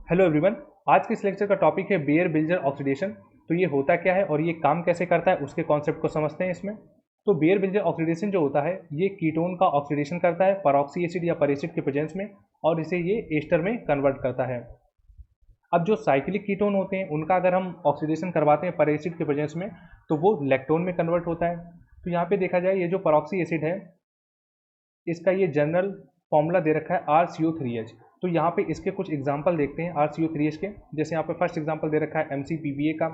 Hello everyone. आज के इस लेक्चर का टॉपिक है बेयर बिल्जर ऑक्सीडेशन। तो ये होता क्या है और ये काम कैसे करता है उसके कॉन्सेप्ट को समझते हैं इसमें। तो बेयर बिल्जर ऑक्सीडेशन जो होता है ये कीटोन का ऑक्सीडेशन करता है परऑक्सी एसिड या पर एसिड के प्रेजेंस में और इसे ये एस्टर में कन्वर्ट करता है। अब जो साइक्लिक कीटोन होते हैं उनका अगर हम ऑक्सीडेशन करवाते हैं पर एसिड के प्रेजेंस में तो वो लैक्टोन में कन्वर्ट होता है। तो यहाँ पे देखा जाए ये जो परऑक्सी एसिड है इसका ये जनरल फॉर्मूला दे रखा है RCO3H। तो यहाँ पे इसके कुछ एग्जांपल देखते हैं RCO3H के। जैसे यहाँ पे फर्स्ट एग्जांपल दे रखा है MCPBA का।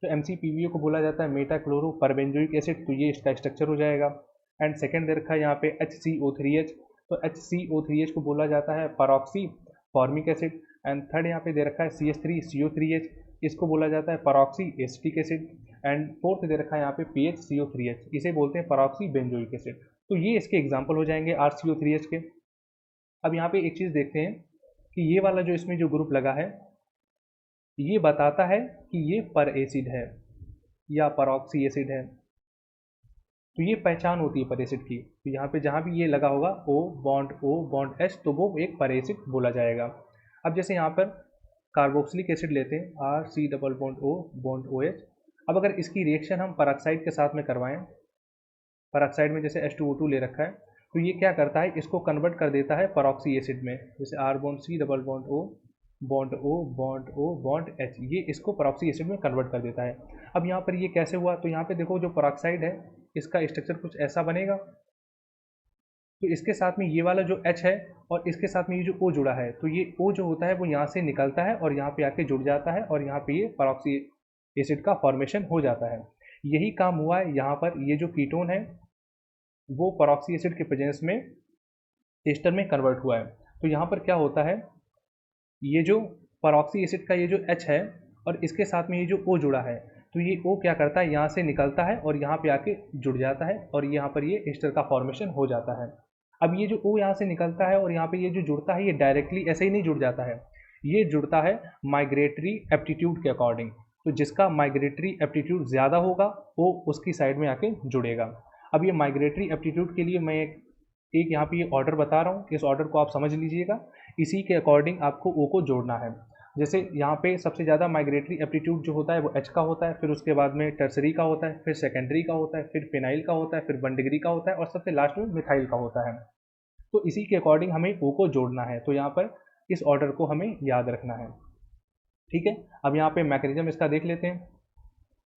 तो MCPBA को बोला जाता है मेटा क्लोरो परबेंजोइक एसिड, तो ये इसका स्ट्रक्चर हो जाएगा। एंड सेकेंड दे रखा है यहाँ पे HCO3H। तो HCO3H को बोला जाता है परऑक्सी फॉर्मिक एसिड। एंड थर्ड यहाँ पे दे रखा है CH3CO3H, इसको बोला जाता है peroxy acetic acid. And fourth दे रखा है यहाँ पे PHCO3H, इसे बोलते हैं परऑक्सी बेंजोइक एसिड। तो ये इसके एग्जाम्पल हो जाएंगे RCO3H के। अब यहाँ पे एक चीज़ देखते हैं कि ये वाला जो इसमें जो ग्रुप लगा है ये बताता है कि ये पर एसिड है या परऑक्सी एसिड है। तो ये पहचान होती है पर एसिड की। तो यहाँ पे जहाँ भी ये लगा होगा O बॉन्ड H तो वो एक पर एसिड बोला जाएगा। अब जैसे यहाँ पर कार्बोक्सिलिक एसिड लेते हैं RC डबल बॉन्ड OH। अब अगर इसकी रिएक्शन हम परऑक्साइड के साथ में करवाएं, परऑक्साइड में जैसे H2O2 ले रखा है तो ये क्या करता है इसको कन्वर्ट कर देता है परऑक्सी एसिड में। जैसे R bond C double bond H, ये इसको परऑक्सी एसिड में कन्वर्ट कर देता है। अब यहाँ पर ये कैसे हुआ, तो यहाँ पे देखो जो परऑक्साइड है इसका स्ट्रक्चर कुछ ऐसा बनेगा। तो इसके साथ में ये वाला जो H है और इसके साथ में ये जो O जुड़ा है तो ये O जो होता है वो यहाँ से निकलता है और यहाँ पे आके जुड़ जाता है और यहाँ पे ये परऑक्सी एसिड का फॉर्मेशन हो जाता है। यही काम हुआ है यहाँ पर। ये जो कीटोन है वो परऑक्सी एसिड के प्रेजेंस में एस्टर में कन्वर्ट हुआ है। तो यहाँ पर क्या होता है, ये जो परऑक्सी एसिड का ये जो H है और इसके साथ में ये जो O जुड़ा है तो ये O क्या करता है यहाँ से निकलता है और यहाँ पे आके जुड़ जाता है और यहाँ पर ये एस्टर का फॉर्मेशन हो जाता है। अब ये जो O यहाँ से निकलता है और यहाँ पे ये जो जुड़ता है ये डायरेक्टली ऐसे ही नहीं जुड़ जाता है, ये जुड़ता है माइग्रेटरी एप्टीट्यूड के अकॉर्डिंग। तो जिसका माइग्रेटरी एप्टीट्यूड ज़्यादा होगा वो उसकी साइड में आके जुड़ेगा। अब ये माइग्रेटरी एप्टीट्यूड के लिए मैं एक यहाँ पे ये ऑर्डर बता रहा हूँ, इस ऑर्डर को आप समझ लीजिएगा। इसी के अकॉर्डिंग आपको ओ को जोड़ना है। जैसे यहाँ पे सबसे ज़्यादा माइग्रेटरी एप्टीट्यूड जो होता है वो H का होता है, फिर उसके बाद में टर्सरी का होता है, फिर सेकेंडरी का होता है, फिर फिनाइल का होता है, फिर 1 डिग्री का होता है और सबसे लास्ट में मिथाइल का होता है। तो इसी के अकॉर्डिंग हमें ओ को जोड़ना है। तो यहाँ पर इस ऑर्डर को हमें याद रखना है। ठीक है, अब यहाँ पे मैकेनिज्म इसका देख लेते हैं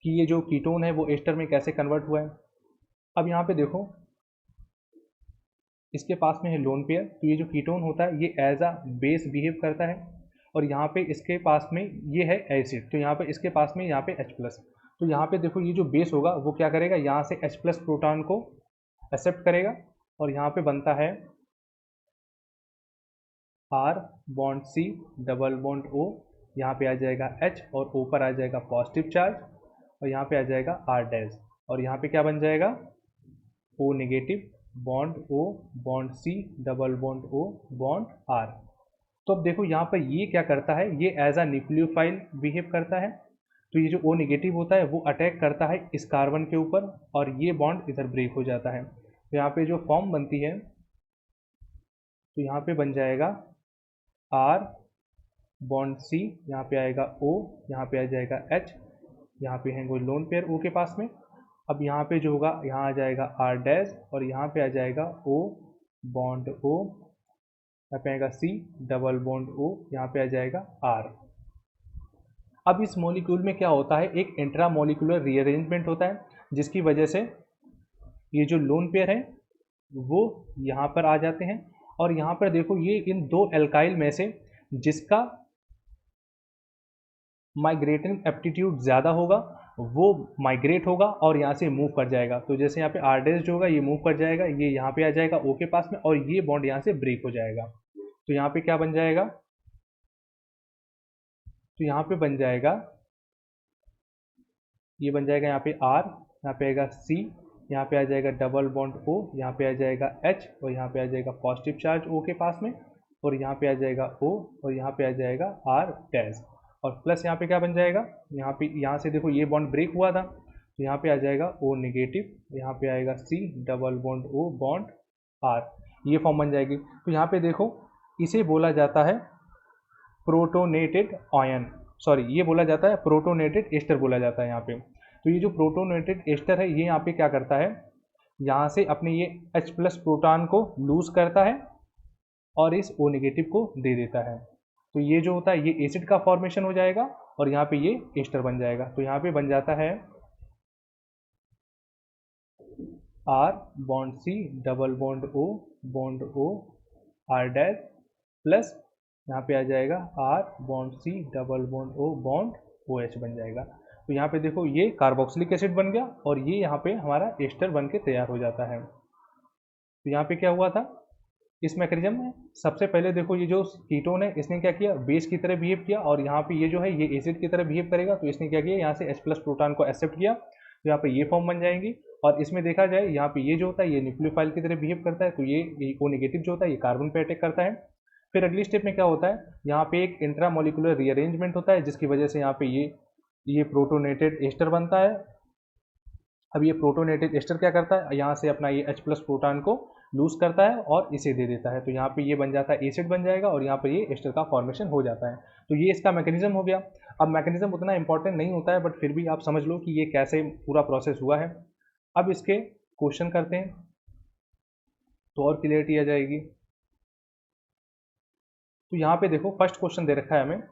कि ये जो कीटोन है वो एस्टर में कैसे कन्वर्ट हुआ है। अब यहाँ पे देखो इसके पास में है लोन पेयर। तो ये जो कीटोन होता है ये एज अ बेस बिहेव करता है और यहाँ पे इसके पास में ये है एसिड। तो यहाँ पे इसके पास में यहाँ पे H+। तो यहाँ पे देखो ये जो बेस होगा वो क्या करेगा, यहाँ से H+ प्रोटॉन को एक्सेप्ट करेगा और यहाँ पे बनता है R bond C double bond O। यहाँ पे आ जाएगा H और ऊपर आ जाएगा पॉजिटिव चार्ज और यहाँ पे आ जाएगा R डैश और यहाँ पे क्या बन जाएगा O negative bond O bond C double bond O bond R। तो अब देखो यहाँ पर ये क्या करता है, ये एज अ न्यूक्लियोफाइल बिहेव करता है। तो ये जो O नेगेटिव होता है वो अटैक करता है इस कार्बन के ऊपर और ये बॉन्ड इधर ब्रेक हो जाता है। तो यहाँ पे जो फॉर्म बनती है तो यहाँ पे बन जाएगा R बॉन्ड C, यहाँ पे आएगा O, यहाँ पे आ जाएगा H, यहाँ पे है कोई लोन पेयर O के पास में। अब यहाँ पे जो होगा यहाँ आ जाएगा R डैश और यहाँ पे आ जाएगा O बॉन्ड O, यहाँ पे आएगा C डबल बॉन्ड O, यहाँ पे आ जाएगा R। अब इस मॉलिक्यूल में क्या होता है, एक इंट्रा मॉलिक्यूलर रीअरेंजमेंट होता है जिसकी वजह से ये जो लोन पेयर है वो यहाँ पर आ जाते हैं और यहाँ पर देखो ये इन दो एल्काइल में से जिसका माइग्रेटिंग एप्टीट्यूड ज़्यादा होगा वो माइग्रेट होगा और यहाँ से मूव कर जाएगा। तो जैसे यहाँ पे आर डैश जो होगा ये मूव कर जाएगा, ये यहाँ पे आ जाएगा ओ के पास में और ये बॉन्ड यहाँ से ब्रेक हो जाएगा। तो यहाँ पे क्या बन जाएगा, तो यहाँ पे बन जाएगा, ये बन जाएगा यहाँ पे आर, यहाँ पे आएगा सी, यहाँ पे आ जाएगा डबल बॉन्ड ओ, यहाँ पे आ जाएगा एच और यहाँ पे आ जाएगा पॉजिटिव चार्ज ओ के पास में और यहाँ पे आ जाएगा ओ और यहाँ पे आ जाएगा आर डैश और प्लस यहाँ पे क्या बन जाएगा, यहाँ पे यहाँ से देखो ये बॉन्ड ब्रेक हुआ था तो यहाँ पे आ जाएगा ओ नेगेटिव, यहाँ पे आएगा C double bond O bond R, ये फॉर्म बन जाएगी। तो यहाँ पे देखो इसे बोला जाता है प्रोटोनेटेड आयन, सॉरी ये बोला जाता है प्रोटोनेटेड एस्टर बोला जाता है यहाँ पे। तो ये जो प्रोटोनेटेड एस्टर है ये यहाँ पे क्या करता है, यहाँ से अपने ये H प्लस प्रोटॉन को लूज करता है और इस O नेगेटिव को दे देता है। तो ये जो होता है ये एसिड का फॉर्मेशन हो जाएगा और यहाँ पे ये एस्टर बन जाएगा। तो यहाँ पे बन जाता है R bond C double bond O R dash plus यहाँ पे आ जाएगा R bond C double bond O bond OH बन जाएगा। तो यहाँ पे देखो ये कार्बोक्सिलिक एसिड बन गया और ये यहाँ पे हमारा एस्टर बन के तैयार हो जाता है। तो यहाँ पे क्या हुआ था इस मैकेनिज्म में, सबसे पहले देखो ये जो कीटोन है इसने क्या किया, बेस की तरह बिहेव किया और यहाँ पे ये जो है ये एसिड की तरह बिहेव करेगा। तो इसने क्या किया, यहाँ से H प्लस प्रोटॉन को एक्सेप्ट किया तो यहाँ पे ये फॉर्म बन जाएंगी। और इसमें देखा जाए यहाँ पे ये जो होता है ये न्यूक्लियोफाइल की तरह बिहेव करता है, तो ये O नेगेटिव जो होता है ये कार्बन पे अटैक करता है। फिर अगली स्टेप में क्या होता है, यहाँ पे एक इंट्रामोलिकुलर रीअरेंजमेंट होता है जिसकी वजह से यहाँ पे ये प्रोटोनेटेड एस्टर बनता है। अब ये प्रोटोनेटेड एस्टर क्या करता है, यहाँ से अपना ये H प्लस प्रोटॉन को लूज करता है और इसे दे देता है। तो यहाँ पे ये बन जाता है एसिड बन जाएगा और यहाँ पे ये एस्टर का फॉर्मेशन हो जाता है। तो ये इसका मैकेनिज्म हो गया। अब मैकेनिज्म उतना इंपॉर्टेंट नहीं होता है बट फिर भी आप समझ लो कि ये कैसे पूरा प्रोसेस हुआ है। अब इसके क्वेश्चन करते हैं तो और क्लियरिटी आ जाएगी। तो यहाँ पे देखो फर्स्ट क्वेश्चन दे रखा है हमें,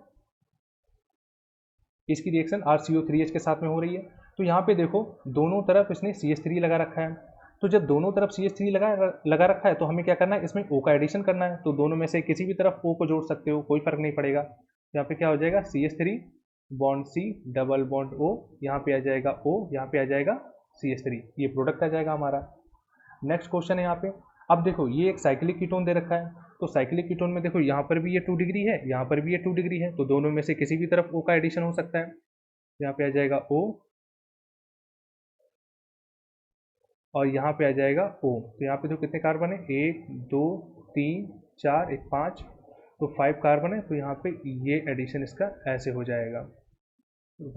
इसकी रिएक्शन RCO3H के साथ में हो रही है। तो यहाँ पे देखो दोनों तरफ इसने CH3 लगा रखा है। तो जब दोनों तरफ CH3 लगा रखा है तो हमें क्या करना है, इसमें O का एडिशन करना है। तो दोनों में से किसी भी तरफ O को जोड़ सकते हो, कोई फर्क नहीं पड़ेगा। यहाँ पे क्या हो जाएगा, CH3 bond C double bond O, यहाँ पे आ जाएगा O, यहाँ पे आ जाएगा CH3, ये प्रोडक्ट आ जाएगा हमारा। नेक्स्ट क्वेश्चन है यहाँ पे, अब देखो ये एक साइक्लिक कीटोन दे रखा है। तो साइक्लिक कीटोन में देखो यहाँ पर भी ये 2 डिग्री है, यहाँ पर भी ये 2 डिग्री है। तो दोनों में से किसी भी तरफ O का एडिशन हो सकता है। यहाँ पे आ जाएगा O और यहाँ पे आ जाएगा O। तो यहाँ पे तो कितने कार्बन है, 1 2 3 4 1 5, तो 5 कार्बन है। तो यहाँ पे ये एडिशन इसका ऐसे हो जाएगा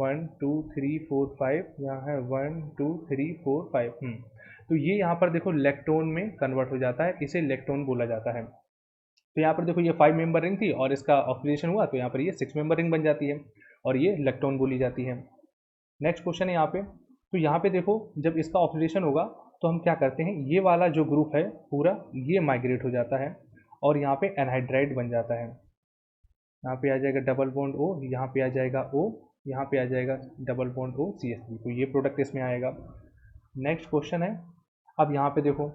1 2 3 4 5, यहाँ है 1 2 3 4 5। तो ये यहाँ पर देखो लेक्टोन में कन्वर्ट हो जाता है, इसे लेक्टोन बोला जाता है। तो यहाँ पर देखो ये 5 मेंबर रिंग थी और इसका ऑक्सीडेशन हुआ तो यहाँ पर ये 6 मेंबर रिंग बन जाती है और ये लेक्टोन बोली जाती है। नेक्स्ट क्वेश्चन है यहाँ पे, तो यहाँ पे देखो जब इसका ऑक्सीडेशन होगा तो हम क्या करते हैं, ये वाला जो ग्रुप है पूरा ये माइग्रेट हो जाता है और यहाँ पे एनहाइड्राइड बन जाता है। यहाँ पे आ जाएगा डबल बॉन्ड O, यहाँ पे आ जाएगा O, यहाँ पे आ जाएगा डबल बॉन्ड O CH3, तो ये प्रोडक्ट इसमें आएगा। नेक्स्ट क्वेश्चन है, अब यहाँ पे देखो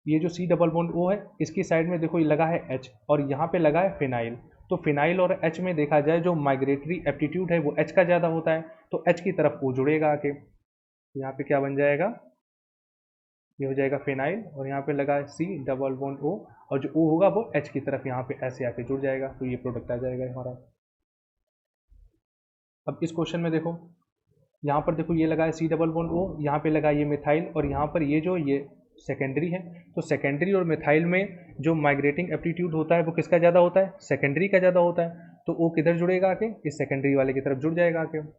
ये जो C डबल बॉन्ड O है इसकी साइड में देखो ये लगा है H और यहाँ पे लगा है फिनाइल। तो फिनाइल और H में देखा जाए जो माइग्रेटरी एप्टीट्यूड है वो H का ज़्यादा होता है, तो H की तरफ O जुड़ेगा आके। यहाँ पे क्या बन जाएगा, ये हो जाएगा फिनाइल और यहाँ पे लगा है C डबल बॉन्ड O और जो O होगा वो H की तरफ यहाँ पे ऐसे आके जुड़ जाएगा। तो ये प्रोडक्ट आ जाएगा हमारा। अब इस क्वेश्चन में देखो यहाँ पर देखो ये लगा है C डबल बॉन्ड O, यहाँ पे लगा ये मिथाइल और यहाँ पर ये जो ये सेकेंडरी है। तो सेकेंडरी और मिथाइल में जो माइग्रेटिंग एप्टीट्यूड होता है वो किसका ज़्यादा होता है, सेकेंडरी का ज़्यादा होता है। तो O किधर जुड़ेगा आके, इस सेकेंडरी वाले की तरफ जुड़ जाएगा आके। तो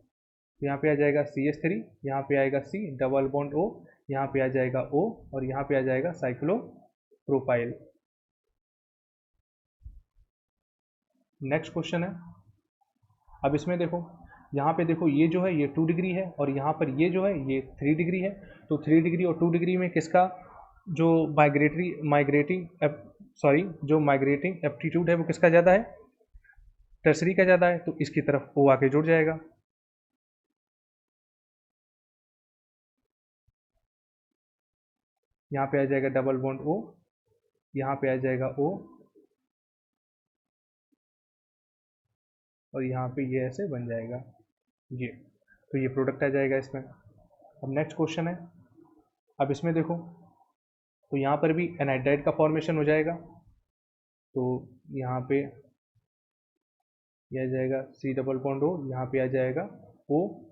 यहाँ पे आ जाएगा CH3, यहाँ पे आएगा C डबल बॉन्ड O, यहाँ पे आ जाएगा O और यहाँ पे आ जाएगा साइक्लोप्रोपाइल। नेक्स्ट क्वेश्चन है, अब इसमें देखो यहाँ पे देखो ये जो है ये 2 डिग्री है और यहाँ पर ये जो है ये 3 डिग्री है। तो 3 डिग्री और 2 डिग्री में किसका जो माइग्रेटिंग एप्टीट्यूड है वो किसका ज़्यादा है, टर्सरी का ज़्यादा है। तो इसकी तरफ O आके जुड़ जाएगा। यहाँ पे आ जाएगा डबल बॉन्ड O, यहाँ पे आ जाएगा O और यहाँ पे ये ऐसे बन जाएगा ये। तो ये प्रोडक्ट आ जाएगा इसमें। अब नेक्स्ट क्वेश्चन है, अब इसमें देखो तो यहाँ पर भी एनाइड्राइड का फॉर्मेशन हो जाएगा। तो यहाँ पे यह आ जाएगा C डबल बॉन्ड O, यहाँ पे आ जाएगा O,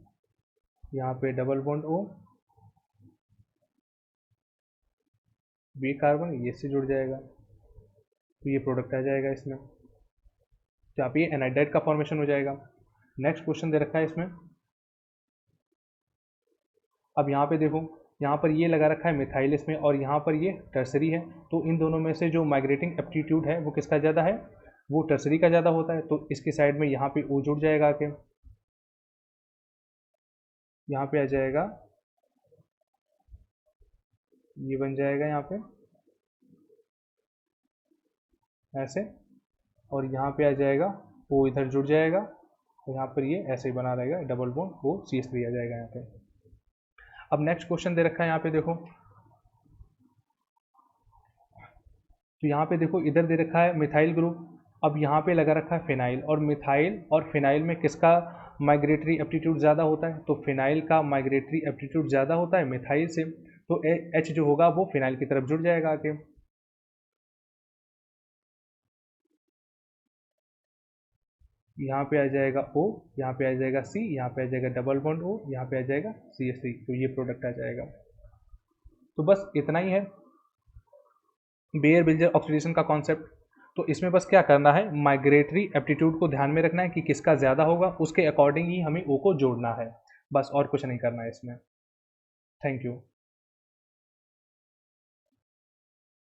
यहाँ पे double bond O, B carbon ये से जुड़ जाएगा। तो ये प्रोडक्ट आ जाएगा इसमें, जहाँ पे एनाइड्राइड का फॉर्मेशन हो जाएगा। नेक्स्ट क्वेश्चन दे रखा है इसमें, अब यहाँ पे देखो यहाँ पर ये लगा रखा है मिथाइल इसमें और यहाँ पर ये टर्सरी है। तो इन दोनों में से जो माइग्रेटिंग एप्टीट्यूड है वो किसका ज़्यादा है, वो टर्सरी का ज़्यादा होता है, तो इसके साइड में यहाँ पे ओ जुड़ जाएगा आके, यहाँ पे आ जाएगा, ये बन जाएगा यहाँ पे ऐसे, और यहाँ पे आ जाएगा ओ, इधर जुड़ जाएगा, तो यहाँ पर ये ऐसे ही बना रहेगा, डबल बॉन्ड वो CH3 आ जाएगा यहाँ पे। अब नेक्स्ट क्वेश्चन दे रखा है यहाँ पे देखो, तो यहाँ पे देखो इधर दे रखा है मिथाइल ग्रुप, अब यहाँ पे लगा रखा है फिनाइल, और मिथाइल और फिनाइल में किसका माइग्रेटरी एप्टीट्यूड ज़्यादा होता है, तो फिनाइल का माइग्रेटरी एप्टीट्यूड ज़्यादा होता है मिथाइल से, तो H जो होगा वो फिनाइल की तरफ जुड़ जाएगा आके। यहाँ पे आ जाएगा O, यहाँ पे आ जाएगा C, यहाँ पे आ जाएगा डबल बॉन्ड O, यहाँ पे आ जाएगा CH3, तो ये प्रोडक्ट आ जाएगा। तो बस इतना ही है बेयर बिल्जर ऑक्सीडेशन का कॉन्सेप्ट। तो इसमें बस क्या करना है, माइग्रेटरी एप्टीट्यूड को ध्यान में रखना है कि किसका ज़्यादा होगा, उसके अकॉर्डिंग ही हमें ओ को जोड़ना है, बस और कुछ नहीं करना है इसमें। Thank you.